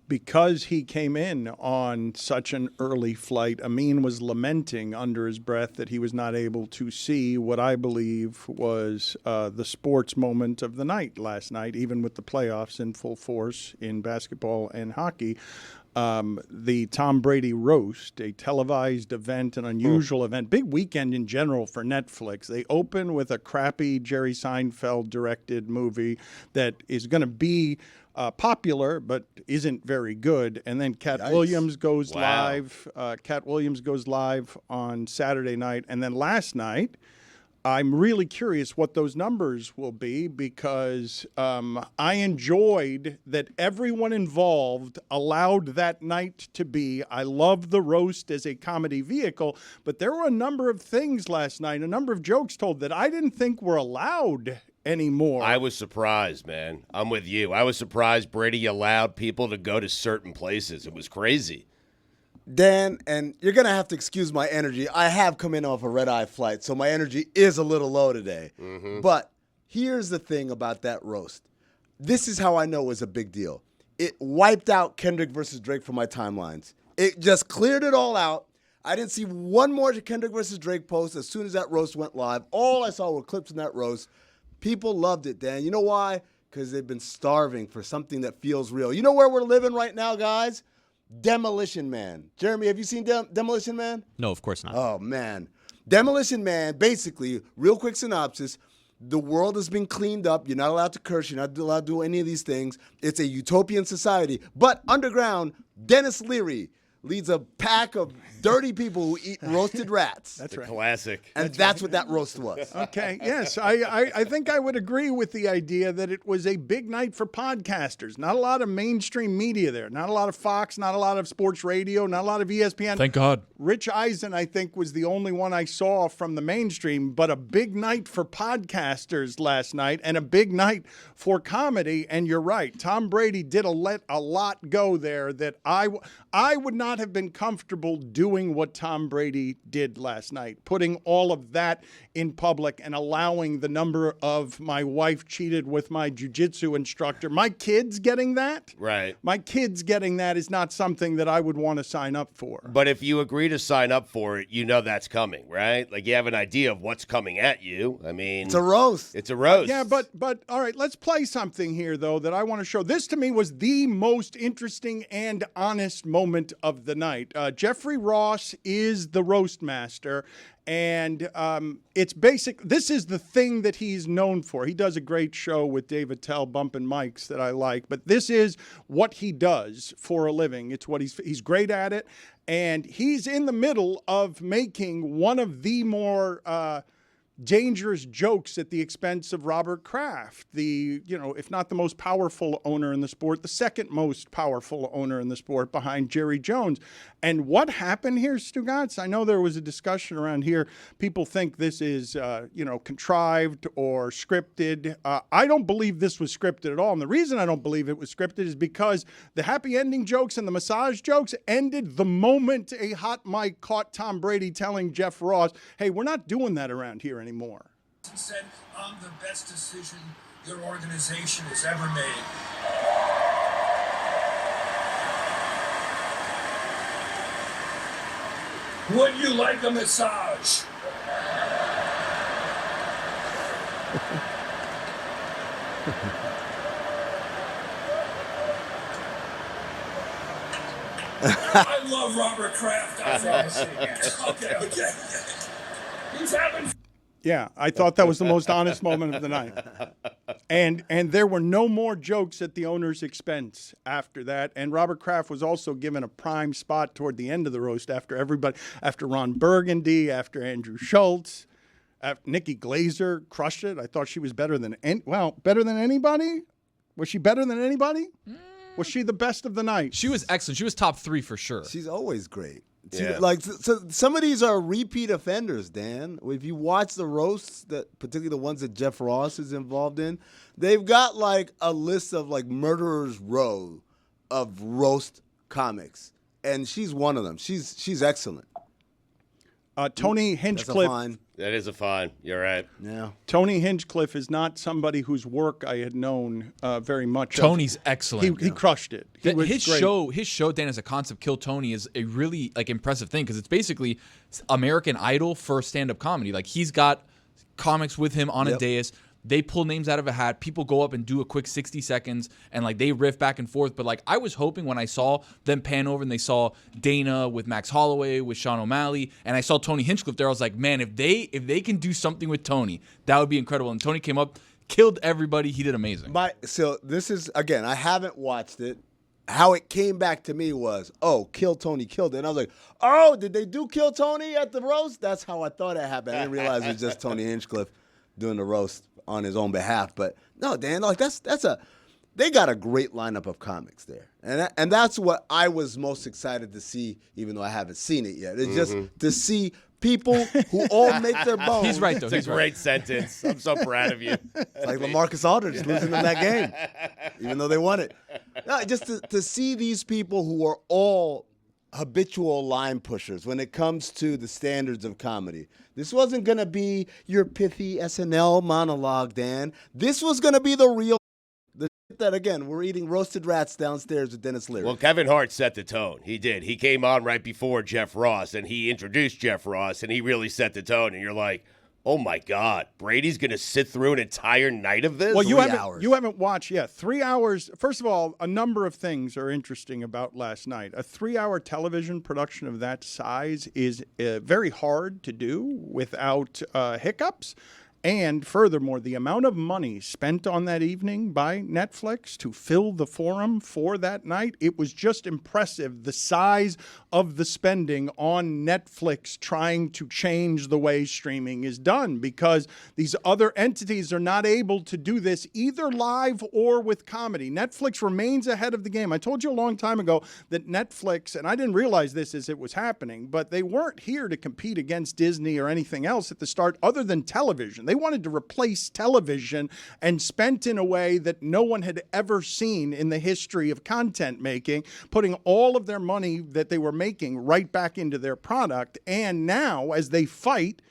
because he came in on such an early flight, Amin was lamenting under his breath that he was not able to see what I believe was the sports moment of the night last night, even with the playoffs in full force in basketball and hockey. The Tom Brady Roast, a televised event, an unusual event, big weekend in general for Netflix. They open with a crappy Jerry Seinfeld directed movie that is going to be popular but isn't very good. And then Cat Williams goes live. Cat Williams goes live on Saturday night. And then last night, I'm really curious what those numbers will be because I enjoyed that everyone involved allowed that night to be. I love the roast as a comedy vehicle, but there were a number of things last night, a number of jokes told that I didn't think were allowed anymore. I was surprised, man. I'm with you. I was surprised Brady allowed people to go to certain places. It was crazy. Dan, and you're going to have to excuse my energy. I have come in off a red-eye flight, so my energy is a little low today. Mm-hmm. But here's the thing about that roast. This is how I know it was a big deal. It wiped out Kendrick versus Drake from my timelines. It just cleared it all out. I didn't see one more Kendrick versus Drake post as soon as that roast went live. All I saw were clips in that roast. People loved it, Dan. You know why? Because they've been starving for something that feels real. You know where we're living right now, guys? Demolition Man. Jeremy, have you seen Demolition Man? No, of course not. Oh, man. Demolition Man, basically, real quick synopsis, the world has been cleaned up. You're not allowed to curse. You're not allowed to do any of these things. It's a utopian society. But underground, Dennis Leary leads a pack of dirty people who eat roasted rats. That's right. Classic. And that's what that roast was. Okay, yes. I think I would agree with the idea that it was a big night for podcasters. Not a lot of mainstream media there. Not a lot of Fox, not a lot of sports radio, not a lot of ESPN. Thank God. Rich Eisen, I think, was the only one I saw from the mainstream, but a big night for podcasters last night and a big night for comedy. And you're right. Tom Brady did let a lot go there that I would not have been comfortable doing what Tom Brady did last night, putting all of that in public and allowing the number of my wife cheated with my jiu-jitsu instructor. My kids getting that? Right. My kids getting that is not something that I would want to sign up for. But if you agree to sign up for it, you know that's coming, right? Like you have an idea of what's coming at you. I mean, it's a roast. It's a roast. Yeah, but all right, let's play something here, though, that I want to show. This, to me, was the most interesting and honest moment of the night. Jeffrey Ross is the roast master, and it's basic. This is the thing that he's known for. He does a great show with David Tell, Bumpin' Mics, that I like, but this is what he does for a living. It's what he's great at it, and he's in the middle of making one of the more dangerous jokes at the expense of Robert Kraft, if not the most powerful owner in the sport, the second most powerful owner in the sport behind Jerry Jones. And what happened here, Stugotz? I know there was a discussion around here. People think this is, contrived or scripted. I don't believe this was scripted at all. And the reason I don't believe it was scripted is because the happy ending jokes and the massage jokes ended the moment a hot mic caught Tom Brady telling Jeff Ross, hey, we're not doing that around here anymore. Said, I'm the best decision your organization has ever made. Would you like a massage? I love Robert Kraft. Okay. He's having. Yeah, I thought that was the most honest moment of the night. And there were no more jokes at the owner's expense after that. And Robert Kraft was also given a prime spot toward the end of the roast after everybody, after Ron Burgundy, after Andrew Schultz, after Nikki Glaser crushed it. I thought she was better than anybody. Was she better than anybody? Was she the best of the night? She was excellent. She was top 3 for sure. She's always great. Yeah. So some of these are repeat offenders, Dan. If you watch the roasts, particularly the ones that Jeff Ross is involved in, they've got like a list of like murderers row of roast comics, and she's one of them. She's excellent. Tony Hinchcliffe. That is a fine. You're right. Yeah. Tony Hinchcliffe is not somebody whose work I had known very much. Tony's excellent. He crushed it. He was his great. show, Dan, as a concept, Kill Tony, is a really impressive thing because it's basically American Idol for stand-up comedy. Like, he's got comics with him on a dais. They pull names out of a hat. People go up and do a quick 60 seconds, and they riff back and forth. But I was hoping when I saw them pan over and they saw Dana with Max Holloway, with Sean O'Malley, and I saw Tony Hinchcliffe there, I was like, man, if they can do something with Tony, that would be incredible. And Tony came up, killed everybody. He did amazing. So this is, again, I haven't watched it. How it came back to me was, oh, Kill Tony killed it. And I was like, oh, did they do Kill Tony at the roast? That's how I thought it happened. I didn't realize it was just Tony Hinchcliffe doing the roast on his own behalf. But no, Dan, they got a great lineup of comics there. And that's what I was most excited to see, even though I haven't seen it yet. It's just to see people who all make their bones. He's right, though. It's a great sentence. I'm so proud of you. It's like LaMarcus Aldridge losing in that game, even though they won it. No, just to see these people who are all habitual line pushers when it comes to the standards of comedy. This wasn't going to be your pithy SNL monologue, Dan. This was going to be the real that, again, we're eating roasted rats downstairs with Dennis Leary. Well, Kevin Hart set the tone. He did. He came on right before Jeff Ross, and he introduced Jeff Ross, and he really set the tone. And you're like, oh, my God, Brady's going to sit through an entire night of this? Well, you 3 hours. You haven't watched yet. 3 hours. First of all, a number of things are interesting about last night. A 3-hour television production of that size is very hard to do without hiccups. And furthermore, the amount of money spent on that evening by Netflix to fill the forum for that night, it was just impressive. The size of the spending on Netflix trying to change the way streaming is done, because these other entities are not able to do this either live or with comedy. Netflix remains ahead of the game. I told you a long time ago that Netflix, and I didn't realize this as it was happening, but they weren't here to compete against Disney or anything else at the start other than television. They wanted to replace television, and spent in a way that no one had ever seen in the history of content making, putting all of their money that they were making right back into their product. And now, as they fight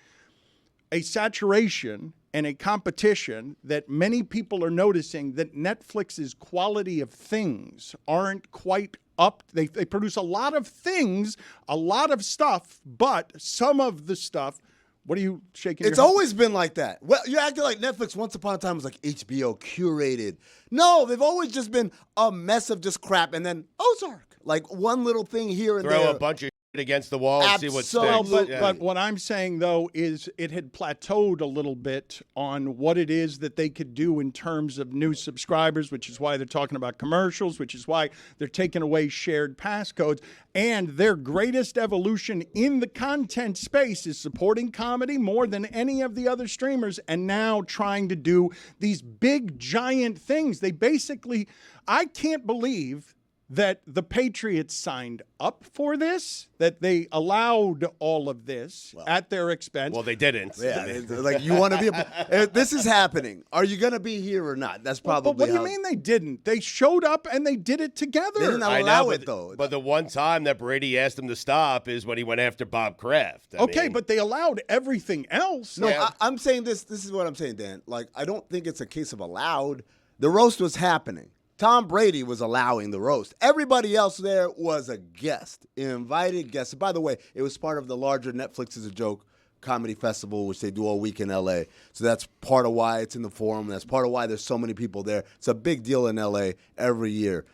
a saturation and a competition that many people are noticing, that Netflix's quality of things aren't quite up. They produce a lot of things, a lot of stuff, but some of the stuff. What are you shaking? It's always been like that. Well, you're acting like Netflix once upon a time was like HBO curated. No, they've always just been a mess of just crap. And then Ozark, like one little thing here and there. Throw a bunch of shit against the wall and see what sticks. But what I'm saying, though, is it had plateaued a little bit on what it is that they could do in terms of new subscribers, which is why they're talking about commercials, which is why they're taking away shared passcodes. And their greatest evolution in the content space is supporting comedy more than any of the other streamers, and now trying to do these big, giant things. They basically, I can't believe that the Patriots signed up for this, that they allowed all of this at their expense. Well, they didn't. Yeah, like you want to be. This is happening. Are you going to be here or not? That's probably. But what do you mean they didn't? They showed up and they did it together. They didn't allow it though. But the one time that Brady asked him to stop is when he went after Bob Kraft. But they allowed everything else. No, I'm saying this. This is what I'm saying, Dan. Like, I don't think it's a case of allowed. The roast was happening. Tom Brady was allowing the roast. Everybody else there was a guest, an invited guest. And by the way, it was part of the larger Netflix is a Joke comedy festival, which they do all week in L.A. So that's part of why it's in the forum. That's part of why there's so many people there. It's a big deal in L.A. every year.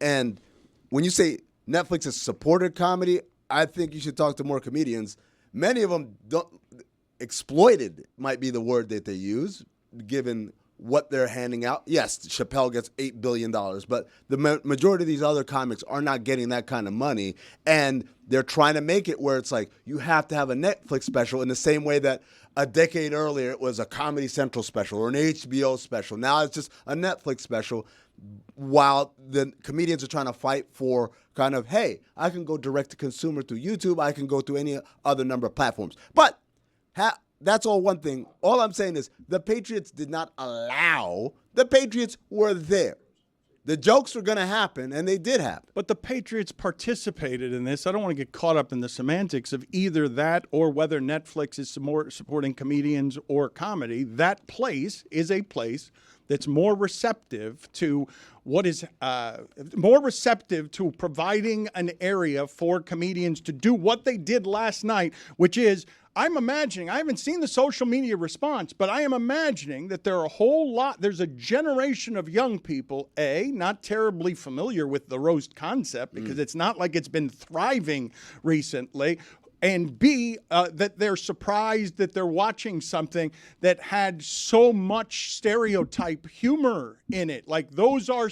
And when you say Netflix has supported comedy, I think you should talk to more comedians. Many of them exploited might be the word that they use, given what they're handing out. Yes, Chappelle gets $8 billion, but the majority of these other comics are not getting that kind of money, and they're trying to make it where it's like you have to have a Netflix special in the same way that a decade earlier it was a Comedy Central special or an HBO special. Now it's just a Netflix special, while the comedians are trying to fight for kind of, hey, I can go direct to consumer through YouTube, I can go to any other number of platforms. But that's all one thing. All I'm saying is the Patriots did not allow. The Patriots were there. The jokes were going to happen, and they did happen. But the Patriots participated in this. I don't want to get caught up in the semantics of either that or whether Netflix is supporting comedians or comedy. That place is a place that's more receptive to providing an area for comedians to do what they did last night, which is, I'm imagining, I haven't seen the social media response, but I am imagining that there are there's a generation of young people, not terribly familiar with the roast concept because it's not like it's been thriving recently, and B, that they're surprised that they're watching something that had so much stereotype humor in it. Like those are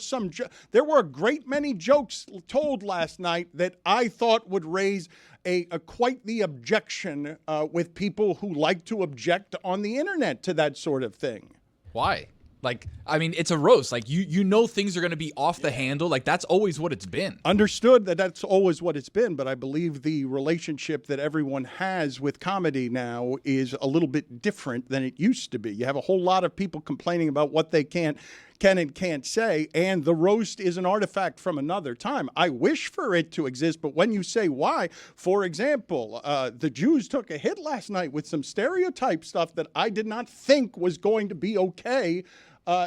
there were a great many jokes told last night that I thought would raise a quite the objection with people who like to object on the internet to that sort of thing. Why? Like, I mean, it's a roast. Like, you know things are going to be off the handle. Like, that's always what it's been. Understood that that's always what it's been, but I believe the relationship that everyone has with comedy now is a little bit different than it used to be. You have a whole lot of people complaining about what they can and can't say, and the roast is an artifact from another time. I wish for it to exist, but when you say why, for example, the Jews took a hit last night with some stereotype stuff that I did not think was going to be okay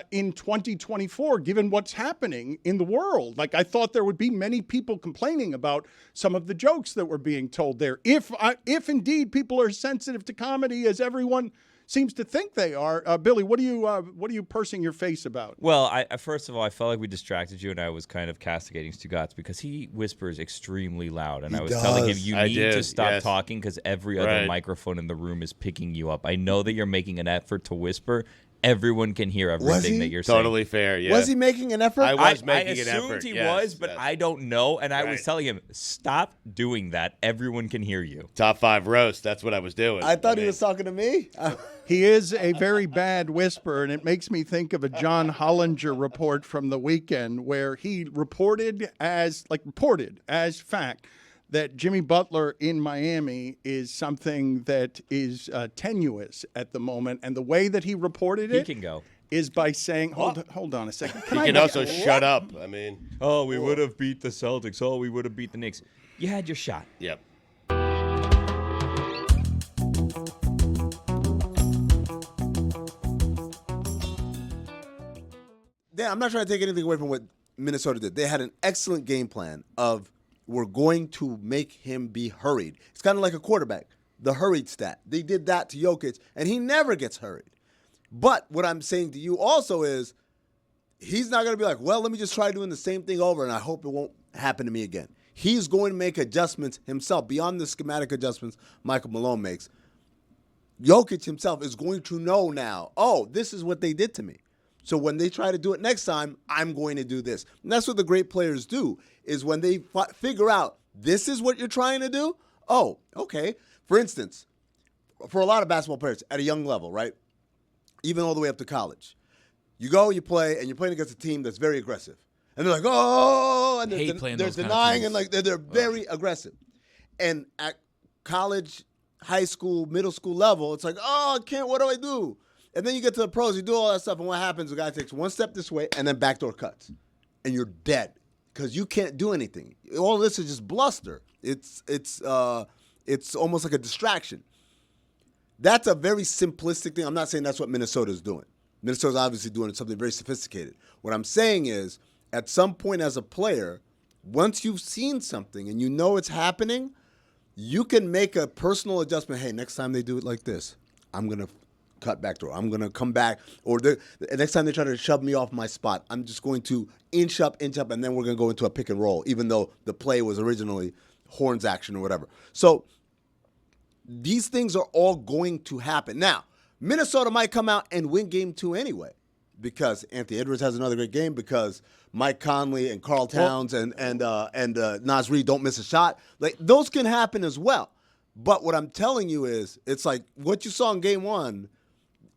in 2024, given what's happening in the world. Like, I thought there would be many people complaining about some of the jokes that were being told there. If indeed people are sensitive to comedy, as everyone seems to think they are, Billy, what are you pursing your face about? Well, I first of all, I felt like we distracted you, and I was kind of castigating Stugotz because he whispers extremely loud, and I was telling him you need to stop talking because every other microphone in the room is picking you up. I know that you're making an effort to whisper. Everyone can hear everything that you're saying. Totally fair, yeah. Was he making an effort? I was making I an assumed effort. he yes, was, but yes. I don't know. And I was telling him, stop doing that. Everyone can hear you. Top 5 roast, that's what I was doing. I thought he was talking to me. He is a very bad whisperer, and it makes me think of a John Hollinger report from the weekend where he reported as fact that Jimmy Butler in Miami is something that is tenuous at the moment. And the way that he reported it He can go. is by saying, hold on a second. He can also shut up. I mean. Oh, we would have beat the Celtics. Oh, we would have beat the Knicks. You had your shot. Yep. Dan, I'm not trying to take anything away from what Minnesota did. They had an excellent game plan of we're going to make him be hurried. It's kind of like a quarterback, the hurried stat. They did that to Jokic, and he never gets hurried. But what I'm saying to you also is he's not going to be like, well, let me just try doing the same thing over, and I hope it won't happen to me again. He's going to make adjustments himself beyond the schematic adjustments Michael Malone makes. Jokic himself is going to know now, oh, this is what they did to me. So when they try to do it next time, I'm going to do this. And that's what the great players do, is when they figure out this is what you're trying to do, oh, okay. For instance, for a lot of basketball players at a young level, right, even all the way up to college, you go, you play, and you're playing against a team that's very aggressive. And they're like, oh, and they're denying, and like they're very aggressive. And at college, high school, middle school level, it's like, oh, I can't, what do I do? And then you get to the pros, you do all that stuff, and what happens? The guy takes one step this way and then backdoor cuts. And you're dead because you can't do anything. All this is just bluster. It's almost like a distraction. That's a very simplistic thing. I'm not saying that's what Minnesota's doing. Minnesota's obviously doing something very sophisticated. What I'm saying is, at some point as a player, once you've seen something and you know it's happening, you can make a personal adjustment. Hey, next time they do it like this, I'm going to cut back door. I'm going to come back. Or the next time they try to shove me off my spot, I'm just going to inch up, and then we're going to go into a pick and roll, even though the play was originally horns action or whatever. So these things are all going to happen. Now, Minnesota might come out and win game 2 anyway because Anthony Edwards has another great game, because Mike Conley and Karl Towns and Naz Reid don't miss a shot. Like, those can happen as well. But what I'm telling you is, it's like what you saw in game 1,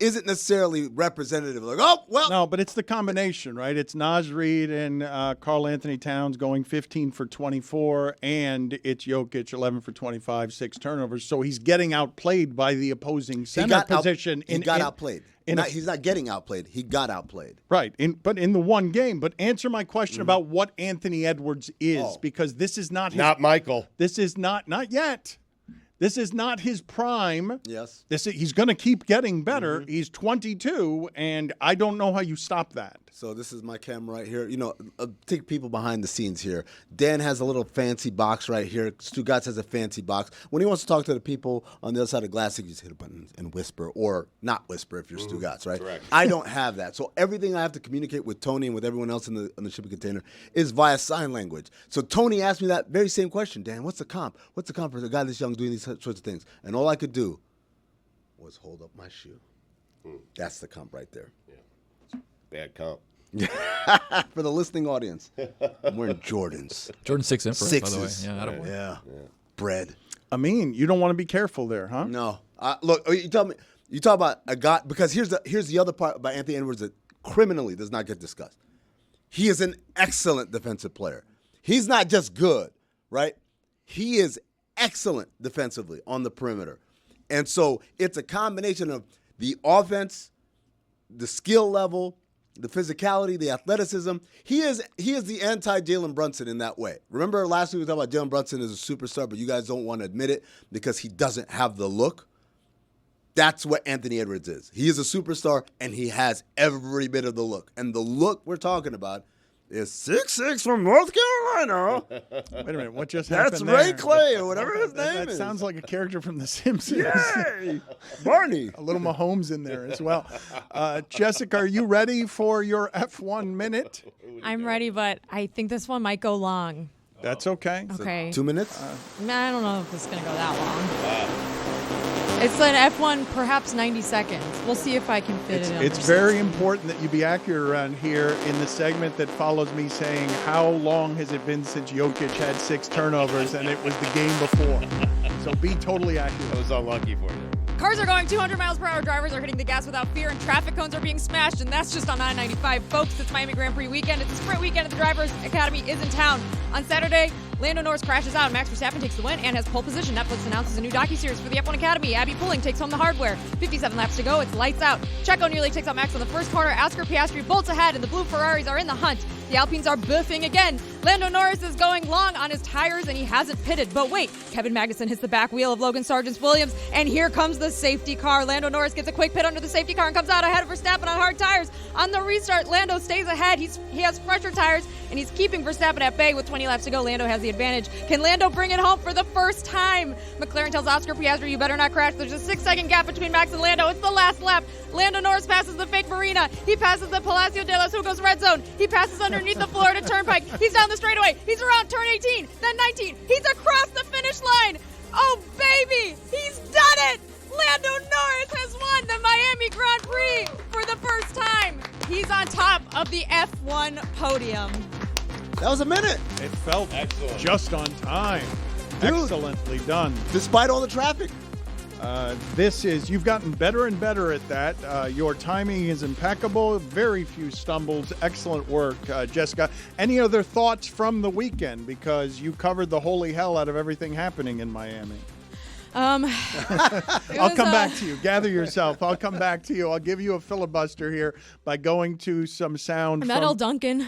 isn't necessarily representative. Like, oh, well. No, but it's the combination, right? It's Naz Reid and Karl Anthony Towns going 15 for 24, and it's Jokic 11 for 25, 6 turnovers. So he's getting outplayed by the opposing center position. He got outplayed. He's not getting outplayed. He got outplayed. Right, but in the one game. But answer my question about what Anthony Edwards is, because this is not his... Not Michael. This is not yet. This is not his prime. Yes. He's going to keep getting better. He's 22, and I don't know how you stop that. So this is my camera right here. You know, take people behind the scenes here. Dan has a little fancy box right here. Stugotz has a fancy box. When he wants to talk to the people on the other side of the glass, he just hit a button and whisper, or not whisper if you're Stugotz, right? Correct. I don't have that. So everything I have to communicate with Tony and with everyone else in the shipping container is via sign language. So Tony asked me that very same question. Dan, what's the comp? What's the comp for a guy this young doing these sorts of things? And all I could do was hold up my shoe. That's the comp right there. Yeah. Bad comp. For the listening audience, I'm wearing Jordans. Jordan 6 Emperor, by the way. Sixes. Yeah, attaboy. Yeah. Bread. I mean, you don't want to be careful there, huh? No. Look, you talk about a guy, because here's the other part about Anthony Edwards that criminally does not get discussed. He is an excellent defensive player. He's not just good, right? He is excellent defensively on the perimeter. And so it's a combination of the offense, the skill level, the physicality, the athleticism. He is the anti-Jalen Brunson in that way. Remember last week we talked about Jalen Brunson as a superstar, but you guys don't want to admit it because he doesn't have the look. That's what Anthony Edwards is. He is a superstar, and he has every bit of the look. And the look we're talking about is 6'6" from North Carolina. Wait a minute, what just happened That's there? Ray Clay or whatever his name That is. sounds like a character from The Simpsons. Yay! Barney. A little Mahomes in there as well. Jessica, are you ready for your F1 minute? I'm ready, but I think this one might go long. That's okay. Okay. 2 minutes? I don't know if this is going to go that long. It's an F1, perhaps 90 seconds. We'll see if I can fit it in. It's very important that you be accurate around here in the segment that follows me saying, how long has it been since Jokic had 6 turnovers, and it was the game before. So be totally accurate. That was unlucky for you. Cars are going 200 miles per hour. Drivers are hitting the gas without fear, and traffic cones are being smashed, and that's just on I-95. Folks, it's Miami Grand Prix weekend. It's a sprint weekend, and the Drivers Academy is in town. On Saturday, Lando Norris crashes out, and Max Verstappen takes the win and has pole position. Netflix announces a new docuseries for the F1 Academy. Abby Pulling takes home the hardware. 57 laps to go. It's lights out. Checo nearly takes out Max on the first corner. Oscar Piastri bolts ahead, and the blue Ferraris are in the hunt. The Alpines are buffing again. Lando Norris is going long on his tires, and he hasn't pitted. But wait, Kevin Magnussen hits the back wheel of Logan Sargent's Williams, and here comes the safety car. Lando Norris gets a quick pit under the safety car and comes out ahead of Verstappen on hard tires. On the restart, Lando stays ahead. He has fresher tires, and he's keeping Verstappen at bay with 20 laps to go. Lando has the advantage. Can Lando bring it home for the first time? McLaren tells Oscar Piastri, you better not crash. There's a 6-second gap between Max and Lando. It's the last lap. Lando Norris passes the fake marina. He passes the Palacio de los Jugos red zone. He passes underneath the Florida Turnpike. He's down the straightaway. He's around turn 18, then 19. He's across the finish line. Oh, baby, he's done it. Lando Norris has won the Miami Grand Prix for the first time. He's on top of the F1 podium. That was a minute. It felt just on time. Dude. Excellently done. Despite all the traffic. You've gotten better and better at that. Your timing is impeccable. Very few stumbles. Excellent work, Jessica. Any other thoughts from the weekend? Because you covered the holy hell out of everything happening in Miami. I'll I'll come back to you. Gather yourself. I'll come back to you. I'll give you a filibuster here by going to some sound Metal from Duncan.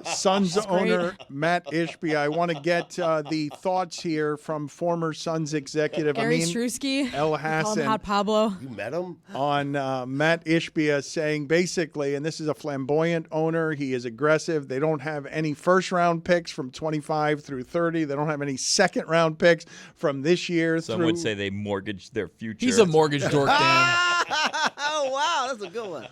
Suns That's great. owner Matt Ishbia. I want to get the thoughts here from former Suns executive Gary Amin Strusky. El Call him Hassan Hot Pablo. You met him? on Matt Ishbia saying basically, and this is a flamboyant owner, he is aggressive. They don't have any first-round picks from 25 through 30. They don't have any second-round picks from this year Some through... would say they mortgaged their future. He's a mortgage dork, Dan. Oh, wow. That's a good one.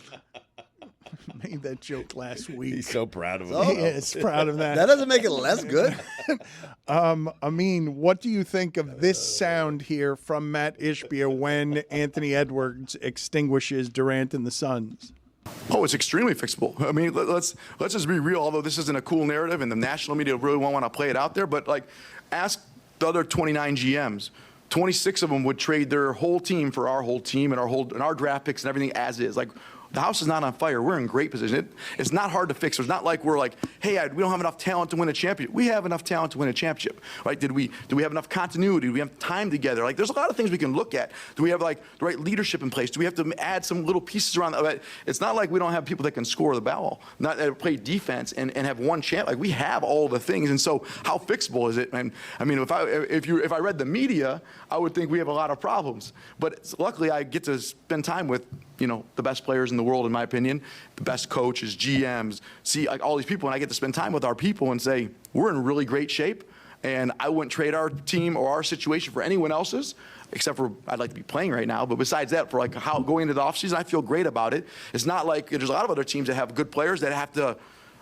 Made that joke last week. He's so proud of him. Oh. He is proud of that. That doesn't make it less good. Amin, what do you think of this sound here from Matt Ishbia when Anthony Edwards extinguishes Durant and the Suns? Oh, it's extremely fixable. I mean, let's just be real. Although this isn't a cool narrative, and the national media really won't want to play it out there, but like, ask the other 29 GMs 26 of them would trade their whole team for our whole team and our draft picks and everything as is. Like, the house is not on fire. We're in great position. It's not hard to fix. It's not like we're like, hey, we don't have enough talent to win a championship. We have enough talent to win a championship, right? Do we have enough continuity? Do we have time together? Like, there's a lot of things we can look at. Do we have like the right leadership in place? Do we have to add some little pieces around that? It's not like we don't have people that can score the ball, not that play defense and have one champ. Like, we have all the things. And so, how fixable is it? And I mean, if I read the media, I would think we have a lot of problems. But luckily, I get to spend time with, you know, the best players in the world, in my opinion, the best coaches, GMs, see, like, all these people, and I get to spend time with our people and say, we're in really great shape, and I wouldn't trade our team or our situation for anyone else's, except for I'd like to be playing right now. But besides that, for like how going into the offseason, I feel great about it. It's not like there's a lot of other teams that have good players that have to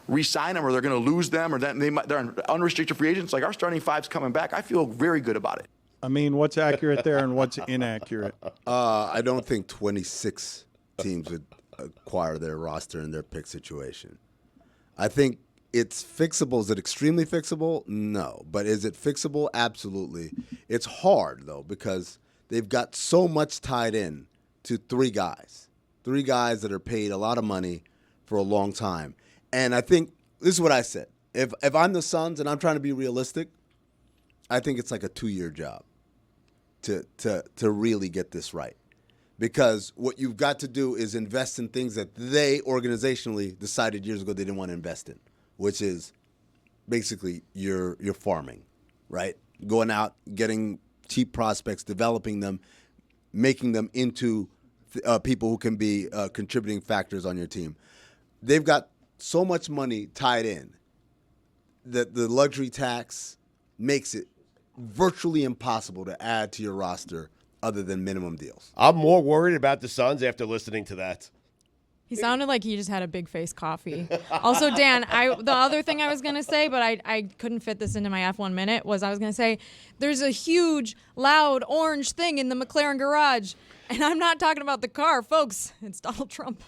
re-sign them or they're going to lose them or that they're unrestricted free agents. Like, our starting five's coming back. I feel very good about it. I mean, what's accurate there and what's inaccurate? I don't think 26 teams would acquire their roster in their pick situation. I think it's fixable. Is it extremely fixable? No. But is it fixable? Absolutely. It's hard, though, because they've got so much tied in to three guys that are paid a lot of money for a long time. And I think this is what I said. If I'm the Suns and I'm trying to be realistic, I think it's like a 2-year job to really get this right. Because what you've got to do is invest in things that they organizationally decided years ago they didn't want to invest in, which is basically your farming, right? Going out, getting cheap prospects, developing them, making them into people who can be contributing factors on your team. They've got so much money tied in that the luxury tax makes it virtually impossible to add to your roster other than minimum deals. I'm more worried about the Suns after listening to that. He sounded like he just had a big face coffee. Also, Dan, the other thing I was going to say, but I couldn't fit this into my F1 minute, was I was going to say there's a huge, loud, orange thing in the McLaren garage. And I'm not talking about the car, folks. It's Donald Trump.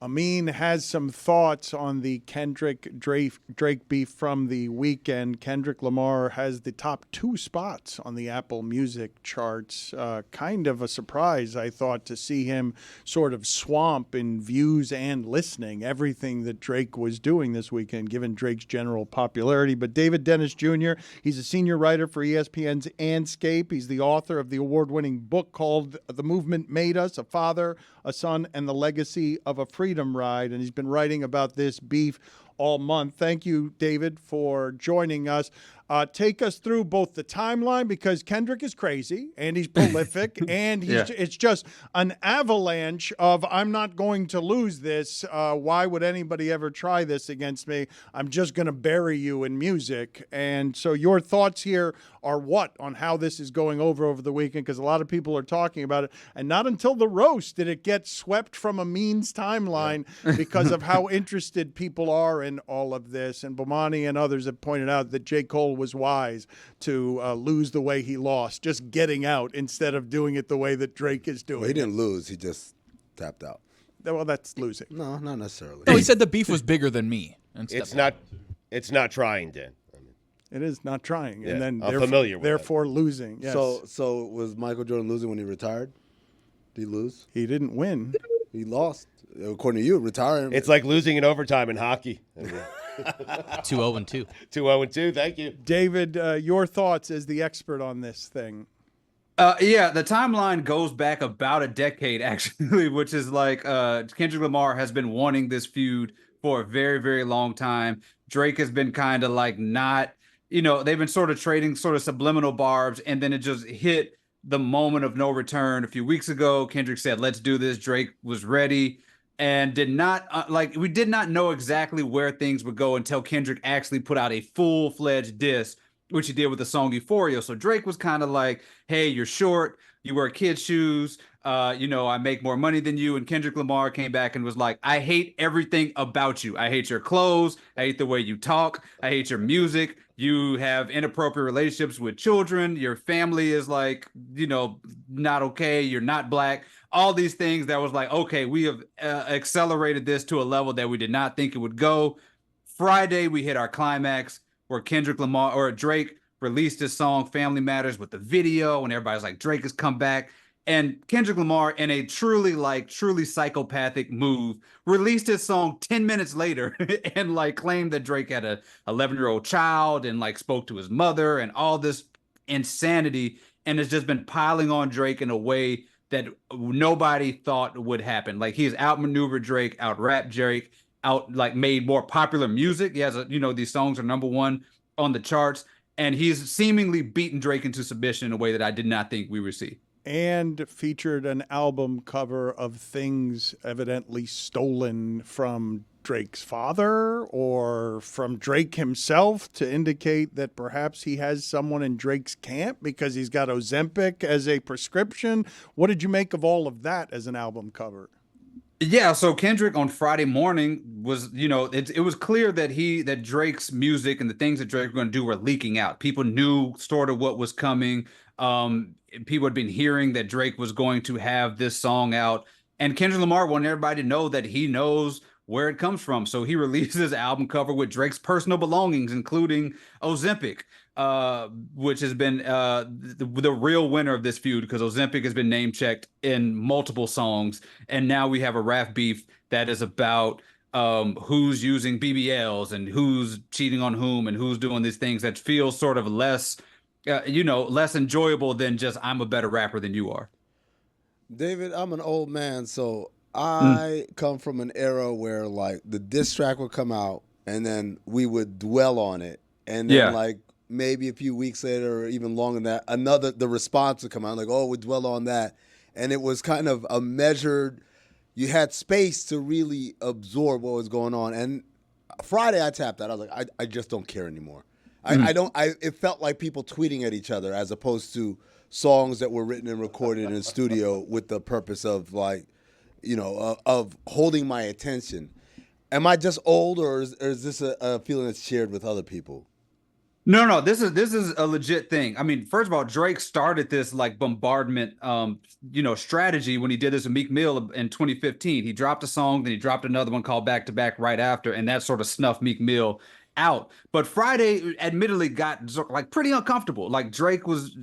Amin has some thoughts on the Kendrick Drake beef from the weekend. Kendrick Lamar has the top 2 spots on the Apple Music charts. Kind of a surprise, I thought, to see him sort of swamp in views and listening everything that Drake was doing this weekend, given Drake's general popularity. But David Dennis Jr., he's a senior writer for ESPN's Anscape. He's the author of the award-winning book called The Movement Made Us, A Father, a Son, and the Legacy of a Freedom Ride, and he's been writing about this beef all month. Thank you, David, for joining us. Take us through both the timeline, because Kendrick is crazy and he's prolific, and it's just an avalanche of, I'm not going to lose this. Why would anybody ever try this against me? I'm just going to bury you in music. And so your thoughts here are what on how this is going over the weekend, because a lot of people are talking about it. And not until the roast did it get swept from Amin's timeline because of how interested people are in all of this. And Bomani and others have pointed out that J. Cole was wise to lose the way he lost, just getting out instead of doing it the way that Drake is doing. Well, he didn't lose. He just tapped out. Well, that's losing. No, not necessarily. No, he said the beef was bigger than me. It's not trying, Dan. It is not trying, Yeah, and then I'm familiar with therefore losing. Yes. So was Michael Jordan losing when he retired? Did he lose? He didn't win. He lost. According to you, retiring. It's like losing in overtime in hockey. 2-0-2. 2-0-2. Thank you, David. Your thoughts as the expert on this thing? Yeah, the timeline goes back about a decade, actually, which is like Kendrick Lamar has been wanting this feud for a very, very long time. Drake has been kind of like not, they've been sort of trading sort of subliminal barbs, and then it just hit the moment of no return a few weeks ago. Kendrick said, let's do this. Drake was ready and did not, we did not know exactly where things would go until Kendrick actually put out a full-fledged diss, which he did with the song Euphoria. So Drake was kind of like, hey, you're short. You wear kids' shoes. I make more money than you. And Kendrick Lamar came back and was like, I hate everything about you. I hate your clothes. I hate the way you talk. I hate your music. You have inappropriate relationships with children. Your family is like, not okay. You're not black. All these things that was like, okay, we have accelerated this to a level that we did not think it would go. Friday, we hit our climax where Drake released his song Family Matters with the video, and everybody's like, Drake has come back. And Kendrick Lamar, in a truly psychopathic move, released his song 10 minutes later and claimed that Drake had a 11-year-old child and spoke to his mother and all this insanity, and has just been piling on Drake in a way that nobody thought would happen. He has outmaneuvered Drake, out-rapped Drake, made more popular music. He has these songs are number one on the charts, and he's seemingly beaten Drake into submission in a way that I did not think we would see. And featured an album cover of things evidently stolen from Drake's father or from Drake himself to indicate that perhaps he has someone in Drake's camp because he's got Ozempic as a prescription. What did you make of all of that as an album cover? Yeah, so Kendrick on Friday morning was, it was clear that Drake's music and the things that Drake was going to do were leaking out. People knew sort of what was coming. People had been hearing that Drake was going to have this song out, and Kendrick Lamar wanted everybody to know that he knows where it comes from. So he released his album cover with Drake's personal belongings, including Ozempic, which has been the real winner of this feud because Ozempic has been name checked in multiple songs. And now we have a rap beef that is about who's using BBLs and who's cheating on whom and who's doing these things that feels sort of less enjoyable than just I'm a better rapper than you are. David, I'm an old man, so I come from an era where the diss track would come out and then we would dwell on it, and then maybe a few weeks later or even longer than that, the response would come out we dwell on that, and it was kind of a measured. You had space to really absorb what was going on. And Friday I tapped out. I was like, I just don't care anymore. It felt like people tweeting at each other as opposed to songs that were written and recorded in a studio with the purpose of of holding my attention. Am I just old, or is this a feeling that's shared with other people? No, this is a legit thing. I mean, first of all, Drake started this bombardment, strategy when he did this with Meek Mill in 2015. He dropped a song, then he dropped another one called Back to Back right after, and that sort of snuffed Meek Mill out. But Friday admittedly got pretty uncomfortable. Drake was,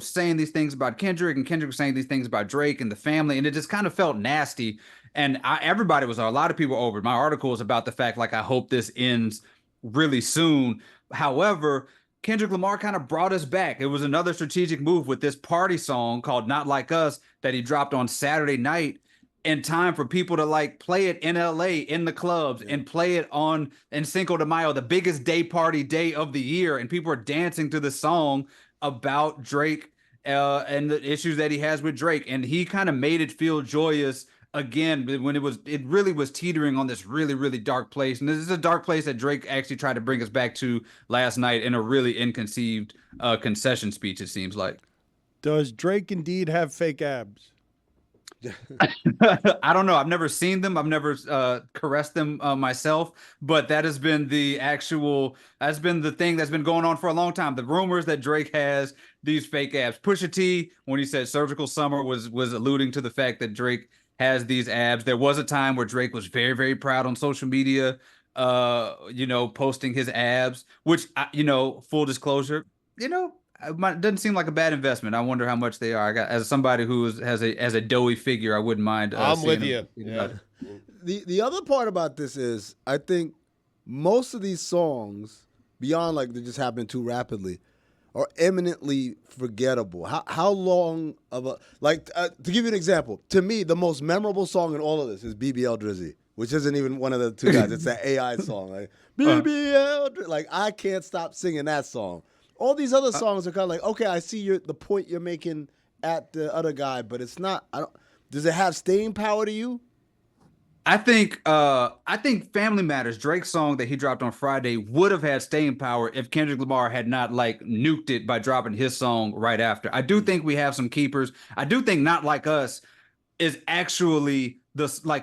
saying these things about Kendrick, and Kendrick was saying these things about Drake and the family, and it just kind of felt nasty. And a lot of people over it. My article was about the fact, I hope this ends really soon. However, Kendrick Lamar kind of brought us back. It was another strategic move with this party song called Not Like Us that he dropped on Saturday night in time for people to play it in LA in the clubs and play it in Cinco de Mayo, the biggest day of the year. And people are dancing to the song about Drake and the issues that he has with Drake. And he kind of made it feel joyous again when it really was teetering on this really, really dark place. And this is a dark place that Drake actually tried to bring us back to last night in a really inconceived concession speech, it seems like. Does Drake indeed have fake abs? I don't know. I've never seen them. I've never caressed them myself, but that's been the thing that's been going on for a long time. The rumors that Drake has these fake abs. Pusha T, when he said Surgical Summer, was alluding to the fact that Drake has these abs. There was a time where Drake was very, very proud on social media, posting his abs, which, full disclosure, it doesn't seem like a bad investment. I wonder how much they are. As somebody who has a doughy figure, I wouldn't mind. I'm with you. Yeah. The other part about this is, I think most of these songs, beyond they just happen too rapidly, are eminently forgettable. How long of a to give you an example, to me the most memorable song in all of this is BBL Drizzy, which isn't even one of the two guys. It's that AI song, BBL. I can't stop singing that song. All these other songs are kind of okay, I see the point you're making at the other guy, but it's not. Does it have staying power to you? I think Family Matters, Drake's song that he dropped on Friday, would have had staying power if Kendrick Lamar had not like nuked it by dropping his song right after. I do think we have some keepers. I do think Not Like Us is actually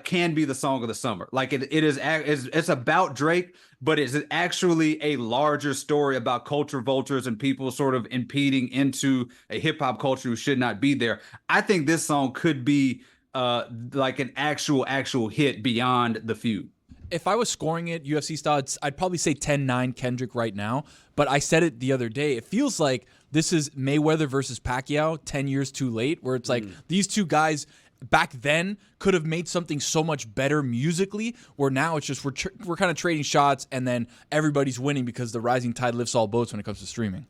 can be the song of the summer. Like it's about Drake, but it's actually a larger story about culture vultures and people sort of impeding into a hip hop culture who should not be there. I think this song could be like an actual hit beyond the feud. If I was scoring it UFC style, I'd probably say 10-9 Kendrick right now. But I said it the other day. It feels like this is Mayweather versus Pacquiao 10 years too late, where it's like these two guys back then could have made something so much better musically, where now it's just we're kind of trading shots and then everybody's winning because the rising tide lifts all boats when it comes to streaming.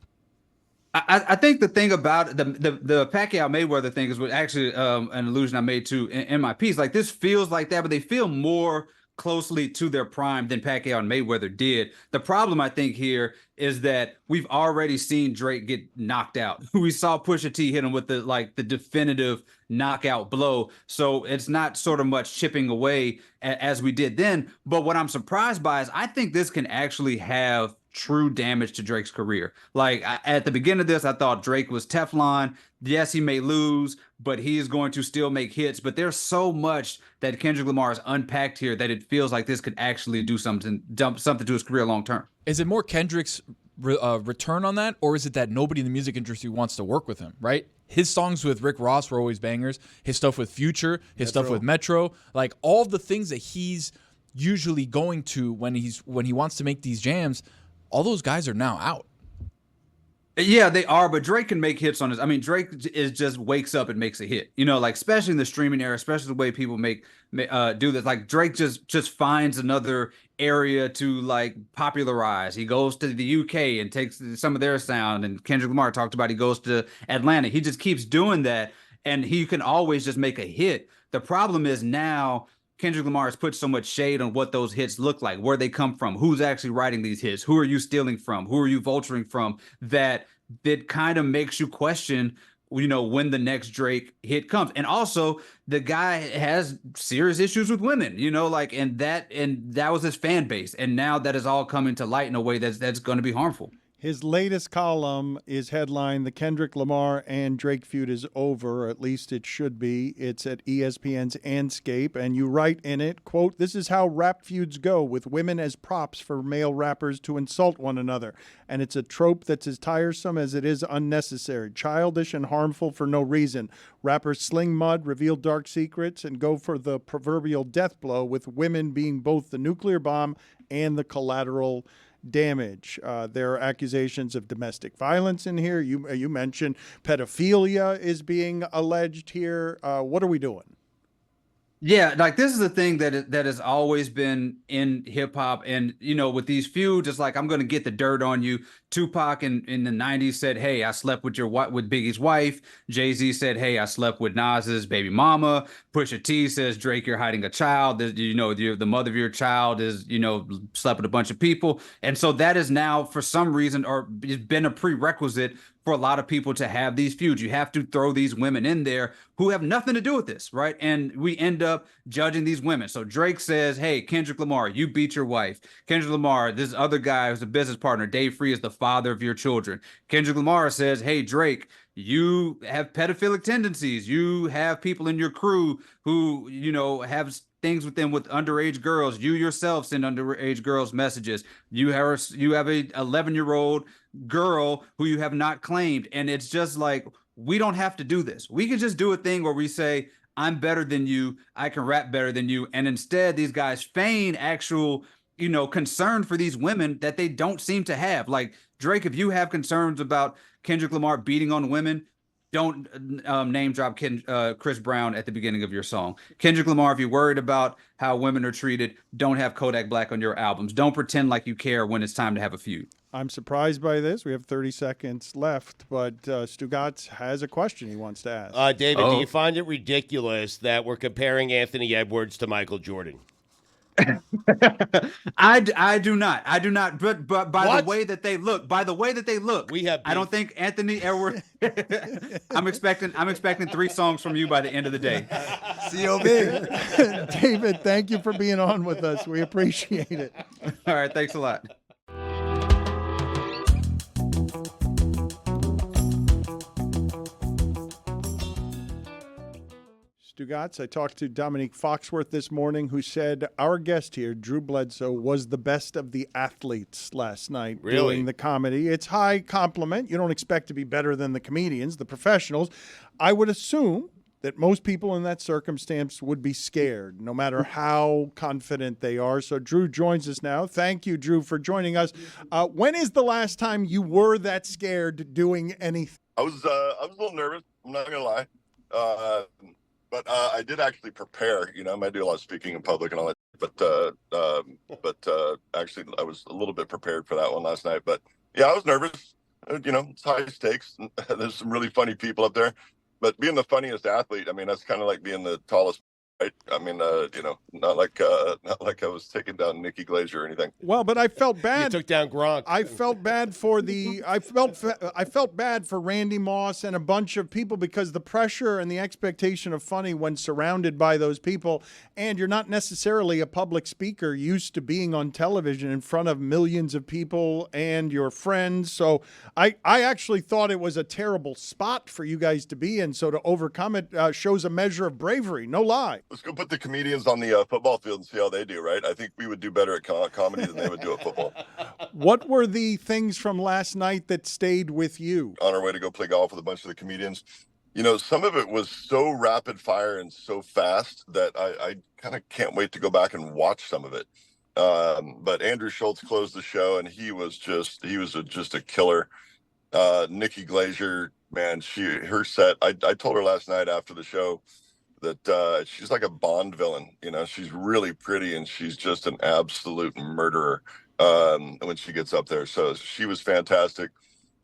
I think the thing about the Pacquiao Mayweather thing is what actually an allusion I made to in my piece. Like, this feels like that, but they feel more closely to their prime than Pacquiao and Mayweather did. The problem, I think, here is that we've already seen Drake get knocked out. We saw Pusha T hit him with the definitive knockout blow. So it's not sort of much chipping away as we did then. But what I'm surprised by is I think this can actually have true damage to Drake's career. Like, at the beginning of this, I thought Drake was Teflon. Yes, he may lose, but he is going to still make hits. But there's so much that Kendrick Lamar has unpacked here that it feels like this could actually do something to his career long term. Is it more Kendrick's return on that, or is it that nobody in the music industry wants to work with him, right? His songs with Rick Ross were always bangers. His stuff with Future, his stuff with Metro, like all the things that he's usually going to when he wants to make these jams, all those guys are now out. Yeah, they are, but Drake can make hits on this. I mean, Drake is just wakes up and makes a hit. You know, like, especially in the streaming era, especially the way people do this. Like, Drake just finds another area to like popularize. He goes to the UK and takes some of their sound, and Kendrick Lamar talked about he goes to Atlanta. He just keeps doing that, and he can always just make a hit. The problem is now Kendrick Lamar has put so much shade on what those hits look like, where they come from, who's actually writing these hits, who are you stealing from, who are you vulturing from, that kind of makes you question, you know, when the next Drake hit comes. And also, the guy has serious issues with women, you know, like, and that was his fan base. And now that is all coming to light in a way that's going to be harmful. His latest column is headlined, "The Kendrick Lamar and Drake feud is over," or at least it should be. It's at ESPN's Andscape, and you write in it, quote, "This is how rap feuds go, with women as props for male rappers to insult one another. And it's a trope that's as tiresome as it is unnecessary, childish and harmful for no reason. Rappers sling mud, reveal dark secrets, and go for the proverbial death blow, with women being both the nuclear bomb and the collateral damage." There are accusations of domestic violence in here. You mentioned pedophilia is being alleged here. What are we doing? Yeah, like, this is a thing that has always been in hip hop, and you know, with these feuds, it's like, I'm going to get the dirt on you. Tupac in the 90s said, "Hey, I slept with Biggie's wife." Jay-Z said, "Hey, I slept with Nas's baby mama." Pusha T says, "Drake, you're hiding a child. You know, the mother of your child is, you know, slept with a bunch of people." And so that is now, for some reason, or it's been a prerequisite for a lot of people to have these feuds. You have to throw these women in there who have nothing to do with this, right? And we end up judging these women. So Drake says, "Hey, Kendrick Lamar, you beat your wife." Kendrick Lamar, this other guy who's a business partner, Dave Free, is the father of your children. Kendrick Lamar says, "Hey, Drake, you have pedophilic tendencies. You have people in your crew who, you know, have things with them with underage girls. You yourself send underage girls messages. You have a 11-year-old girl who you have not claimed." And it's just like, we don't have to do this. We can just do a thing where we say, "I'm better than you. I can rap better than you." And instead, these guys feign actual, you know, concern for these women that they don't seem to have. Like, Drake, if you have concerns about Kendrick Lamar beating on women, don't name drop Chris Brown at the beginning of your song. Kendrick Lamar, if you're worried about how women are treated, don't have Kodak Black on your albums. Don't pretend like you care when it's time to have a feud. I'm surprised by this. We have 30 seconds left, but Stugotz has a question he wants to ask. David, do you find it ridiculous that we're comparing Anthony Edwards to Michael Jordan? I do not. But by What? the way that they look, We have I don't beef. think Anthony Edwards. I'm expecting 3 songs from you by the end of the day. COB. David, thank you for being on with us. We appreciate it. All right, thanks a lot. Stugotz, I talked to Dominique Foxworth this morning, who said our guest here, Drew Bledsoe, was the best of the athletes last night doing the comedy. It's high compliment. You don't expect to be better than the comedians, the professionals. I would assume that most people in that circumstance would be scared, no matter how confident they are. So Drew joins us now. Thank you, Drew, for joining us. When is the last time you were that scared doing anything? I was a little nervous. I'm not gonna lie. But I did actually prepare. You know, I do a lot of speaking in public and all that. But actually, I was a little bit prepared for that one last night. But yeah, I was nervous. You know, it's high stakes. There's some really funny people up there. But being the funniest athlete, I mean, that's kind of like being the tallest. Right? I mean, you know, not like I was taking down Nikki Glaser or anything. Well, but I felt bad. You took down Gronk. I felt bad for I felt bad for Randy Moss and a bunch of people because the pressure and the expectation of funny when surrounded by those people, and you're not necessarily a public speaker used to being on television in front of millions of people and your friends. So I actually thought it was a terrible spot for you guys to be in. So to overcome it shows a measure of bravery. No lie. Let's go put the comedians on the football field and see how they do, right? I think we would do better at comedy than they would do at football. What were the things from last night that stayed with you? On our way to go play golf with a bunch of the comedians, you know, some of it was so rapid fire and so fast that I kind of can't wait to go back and watch some of it. But Andrew Schultz closed the show, and he was just a killer. Nikki Glaser, man, her set. I told her last night after the show that she's like a Bond villain. You know, she's really pretty, and she's just an absolute murderer when she gets up there. So she was fantastic.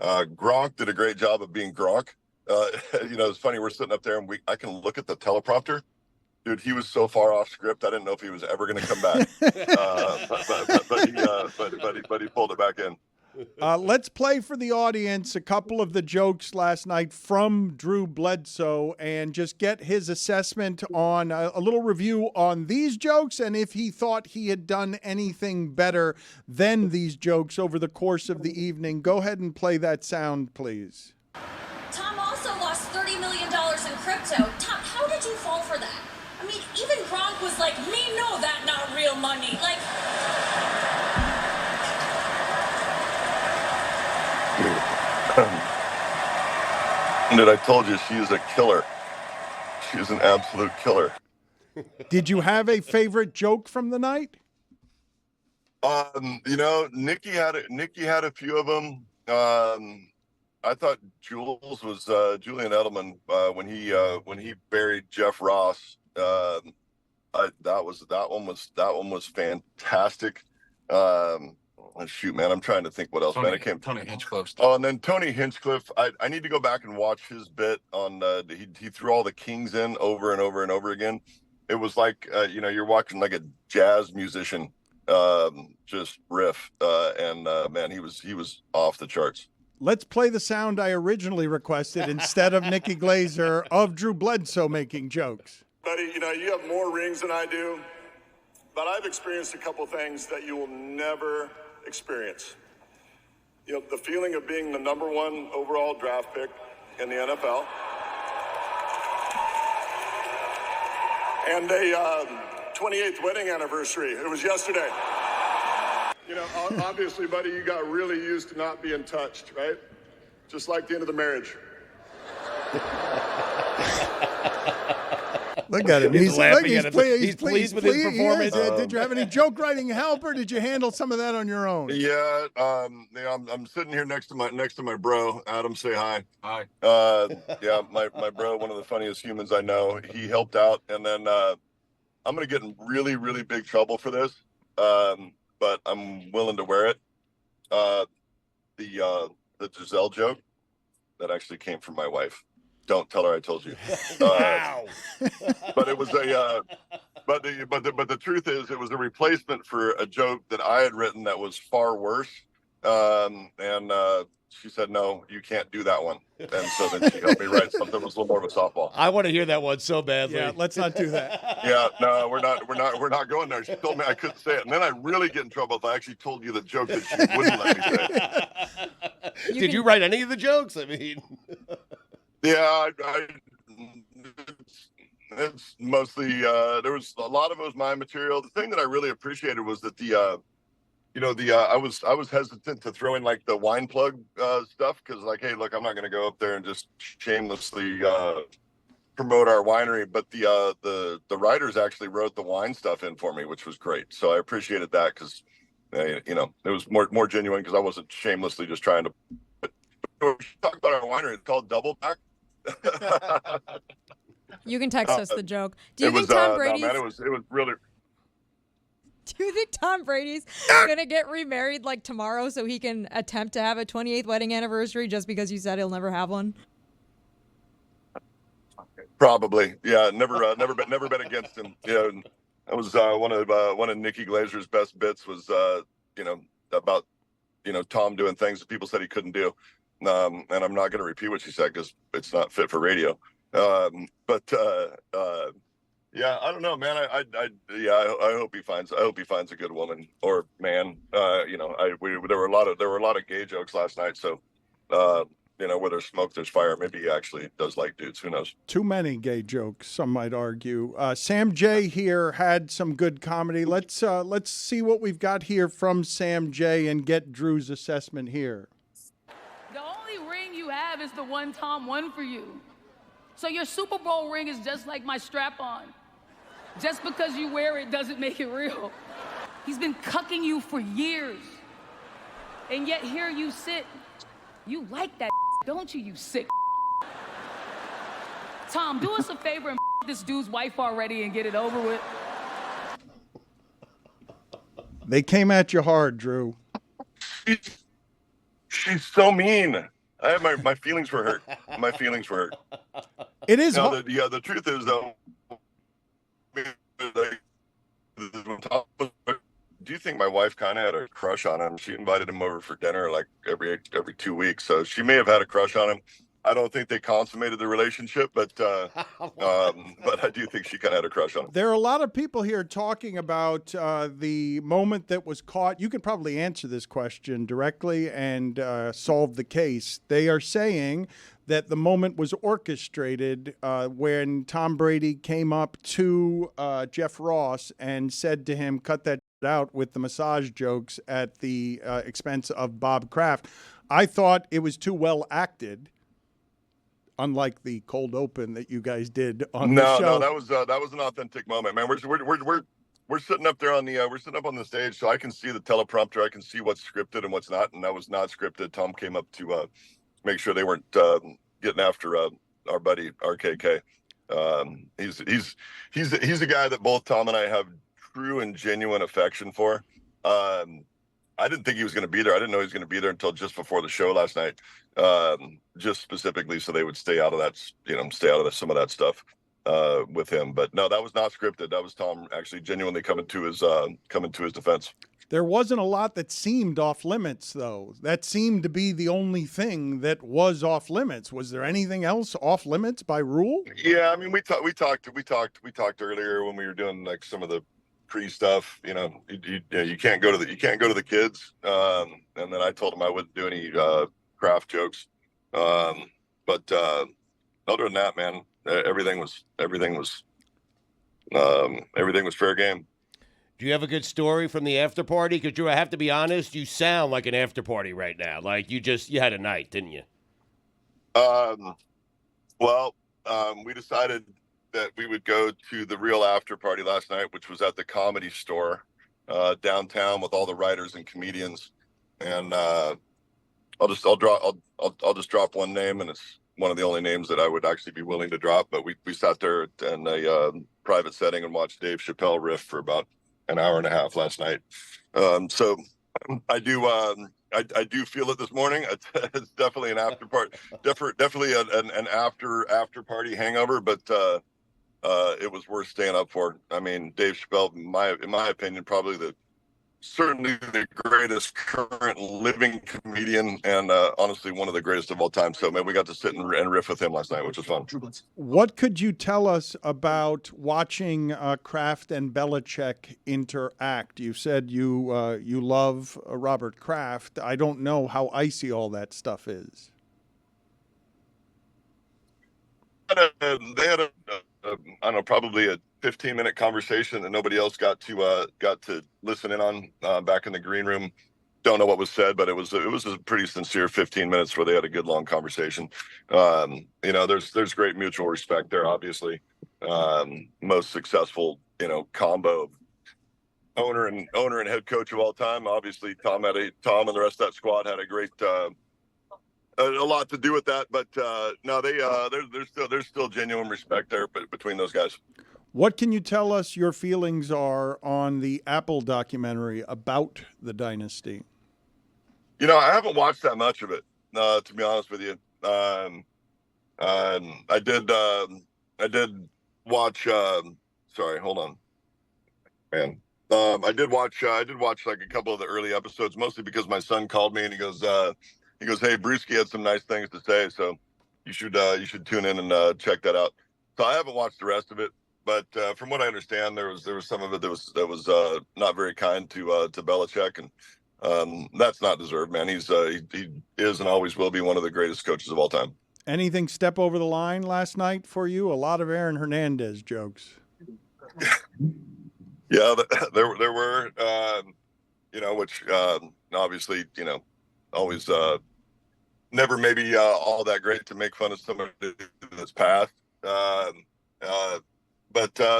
Gronk did a great job of being Gronk. You know, it's funny, we're sitting up there and I can look at the teleprompter. Dude, he was so far off script, I didn't know if he was ever going to come back. But he pulled it back in. Let's play for the audience a couple of the jokes last night from Drew Bledsoe and just get his assessment on a little review on these jokes and if he thought he had done anything better than these jokes over the course of the evening. Go ahead and play that sound, please. Tom also lost $30 million in crypto. Tom, how did you fall for that? I mean, even Gronk was like, me know that not real money. Like... Dude, I told you, she is a killer. She is an absolute killer. Did you have a favorite joke from the night? You know, Nikki had a few of them. I thought Jules was Julian Edelman when he buried Jeff Ross. That one was fantastic. Shoot, man, I'm trying to think what else. Tony Hinchcliffe. Oh, and then Tony Hinchcliffe. I need to go back and watch his bit on. He threw all the kings in over and over and over again. It was like you know, you're watching like a jazz musician just riff, and man, he was off the charts. Let's play the sound I originally requested instead of Nikki Glaser of Drew Bledsoe making jokes. Buddy, you know, you have more rings than I do, but I've experienced a couple things that you will never experience. You know, the feeling of being the #1 overall draft pick in the NFL. And a 28th wedding anniversary. It was yesterday. You know, obviously, buddy, you got really used to not being touched, right? Just like the end of the marriage. Look at him. He's laughing at him. He's pleased with his performance. Did you have any joke writing help, or did you handle some of that on your own? Yeah, I'm sitting here next to my bro. Adam, say hi. Hi. Yeah, my bro, one of the funniest humans I know. He helped out, and then I'm gonna get in really, really big trouble for this. But I'm willing to wear it. The Giselle joke that actually came from my wife. Don't tell her I told you. Wow. But it was But the truth is, it was a replacement for a joke that I had written that was far worse. And she said, "No, you can't do that one." And so then she helped me write something that was a little more of a softball. I want to hear that one so badly. Yeah, let's not do that. Yeah, no, we're not going there. She told me I couldn't say it, and then I really get in trouble if I actually told you the joke that she wouldn't let me say. Did you write any of the jokes? I mean, yeah, it's mostly there was a lot of it was my material. The thing that I really appreciated was that I was hesitant to throw in like the wine plug stuff because like, hey, look, I'm not going to go up there and just shamelessly promote our winery, but the writers actually wrote the wine stuff in for me, which was great. So I appreciated that because it was more genuine because I wasn't shamelessly just trying to talk about our winery. It's called Double Back. You can text us the joke. Do you think Tom Brady's... No, man, it was really... Do you think Tom Brady's gonna get remarried like tomorrow so he can attempt to have a 28th wedding anniversary just because you said he'll never have one? Probably, yeah. Never bet against him. Yeah, that was one of Nikki Glazer's best bits was about Tom doing things that people said he couldn't do, and I'm not going to repeat what she said because it's not fit for radio. Yeah, I don't know, man. I hope he finds a good woman or man. There were a lot of gay jokes last night, so where there's smoke, there's fire. Maybe he actually does like dudes. Who knows? Too many gay jokes, some might argue. Sam J here had some good comedy. Let's see what we've got here from Sam J and get Drew's assessment here. The only ring you have is the one Tom won for you. So your Super Bowl ring is just like my strap-on. Just because you wear it doesn't make it real. He's been cucking you for years. And yet here you sit. You like that, don't you, you sick? Tom, do us a favor and this dude's wife already and get it over with. They came at you hard, Drew. She's so mean. I have my feelings were hurt. My feelings were hurt. It is. The truth is though. Do you think my wife kind of had a crush on him? She invited him over for dinner like every 2 weeks, so she may have had a crush on him. I don't think they consummated the relationship, but I do think she kind of had a crush on him. There are a lot of people here talking about the moment that was caught. You could probably answer this question directly and solve the case. They are saying that the moment was orchestrated when Tom Brady came up to Jeff Ross and said to him, cut that out with the massage jokes at the expense of Bob Kraft. I thought it was too well acted. Unlike the cold open that you guys did on the show. No, that was an authentic moment, man. We're sitting up there on the stage, so I can see the teleprompter. I can see what's scripted and what's not, and that was not scripted. Tom came up to make sure they weren't getting after our buddy RKK. He's a guy that both Tom and I have true and genuine affection for. I didn't think he was going to be there. I didn't know he was going to be there until just before the show last night. Just specifically so they would stay out of that, some of that stuff with him. But no, that was not scripted. That was Tom actually genuinely coming to his defense. There wasn't a lot that seemed off limits, though. That seemed to be the only thing that was off limits. Was there anything else off limits by rule? Yeah, I mean, we talked earlier when we were doing like some of the Prix stuff. You can't go to the kids. And then I told him I wouldn't do any craft jokes. But other than that, man, everything was fair game. Do you have a good story from the after party? Because Drew, I have to be honest, you sound like an after party right now. Like you had a night, didn't you? We decided that we would go to the real after party last night, which was at the Comedy Store downtown with all the writers and comedians. And I'll just drop one name, and it's one of the only names that I would actually be willing to drop. But we sat there in a private setting and watched Dave Chappelle riff for about an hour and a half last night. So I do feel it this morning. It's definitely an after party, definitely an after party hangover. But it was worth staying up for. I mean, Dave Chappelle, in my opinion, probably certainly the greatest current living comedian, and honestly one of the greatest of all time. So man, we got to sit and riff with him last night, which was fun. What could you tell us about watching Kraft and Belichick interact? You said you love Robert Kraft. I don't know how icy all that stuff is. They had a I don't know, probably a 15-minute conversation that nobody else got to listen in on back in the green room. Don't know what was said, but it was a pretty sincere 15 minutes where they had a good long conversation. There's great mutual respect there. Obviously, most successful combo of owner and head coach of all time. Obviously, Tom and the rest of that squad had a great. A lot to do with that, but no, there's still genuine respect there between those guys. What can you tell us your feelings are on the Apple documentary about the dynasty? I haven't watched that much of it, to be honest with you. I did watch. Sorry, hold on, man. I did watch like a couple of the early episodes, mostly because my son called me and he goes, "Hey, Brewski had some nice things to say, so you should tune in and check that out." So I haven't watched the rest of it, but from what I understand, there was some of it that was not very kind to Belichick, and that's not deserved, man. He is and always will be one of the greatest coaches of all time. Anything step over the line last night for you? A lot of Aaron Hernandez jokes. Yeah, there were, which obviously, always never maybe all that great to make fun of somebody that's passed. But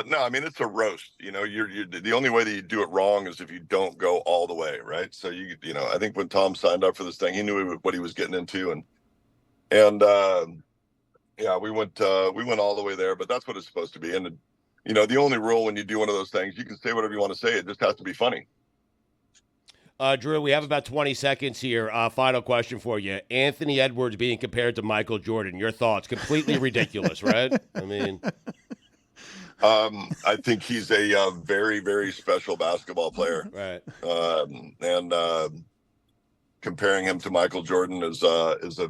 no, I mean, it's a roast. You're the only way that you do it wrong is if you don't go all the way, right? So I think when Tom signed up for this thing, he knew what he was getting into, and yeah, we went all the way there. But that's what it's supposed to be. And the only rule when you do one of those things, you can say whatever you want to say. It just has to be funny. Drew, we have about 20 seconds here. Final question for you. Anthony Edwards being compared to Michael Jordan. Your thoughts? Completely ridiculous, right? I mean, I think he's a very, very special basketball player. Right. And comparing him to Michael Jordan is a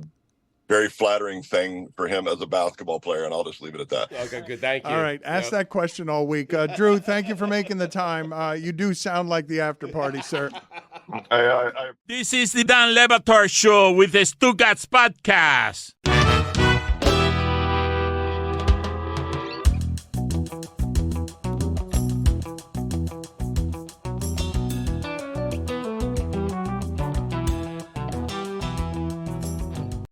very flattering thing for him as a basketball player, and I'll just leave it at that. Okay, good. Thank you. All right. Ask that question all week. Drew, thank you for making the time. You do sound like the after party, sir. I This is the Dan Le Batard Show with the Stugotz podcast.